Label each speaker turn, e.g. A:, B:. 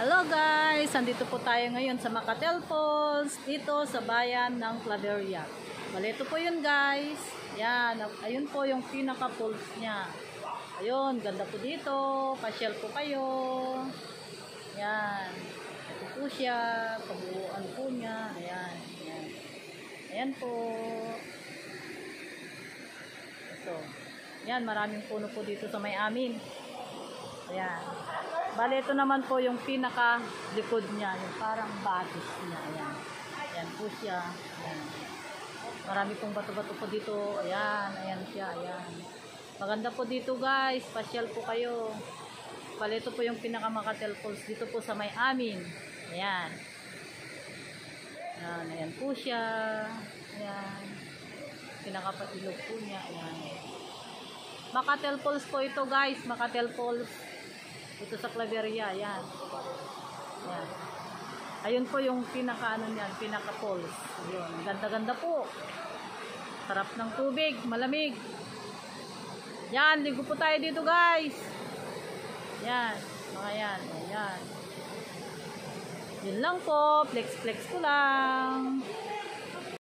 A: Hello guys! Andito po tayo ngayon sa Macatel Falls, dito sa bayan ng Claveria. Balito po yun guys. Yan, ayun po yung pinaka-falls niya. Ayun, ganda po dito. Pasyal po kayo. Yan. Ito po siya. Kabuuan po niya. Ayan. Ayan. Ayan po. Ito. Yan, maraming puno po dito sa may amin. Ayan. Bale, ito naman po yung pinaka likod niya, yung parang batis niya. Ayan. Ayan po siya. Ayan. Marami pong bato-bato po dito. Ayan. Ayan siya. Ayan. Maganda po dito guys. Pasyal po kayo. Bale, ito po yung pinaka Macatel Falls dito po sa may amin. Ayan. Ayan. Ayan po siya. Ayan. Pinaka-patilog po niya. Ayan. Macatel Falls po ito guys. Macatel Falls. Ito sa Claveria, yan. Yan. Ayun po yung pinaka ano niyan, pinaka falls. Ayun, ganda-ganda po. Sarap ng tubig, malamig. Yan, ligo po tayo dito, guys. Yan, mga yan, ayan. Yun lang po, flex-flex ko lang.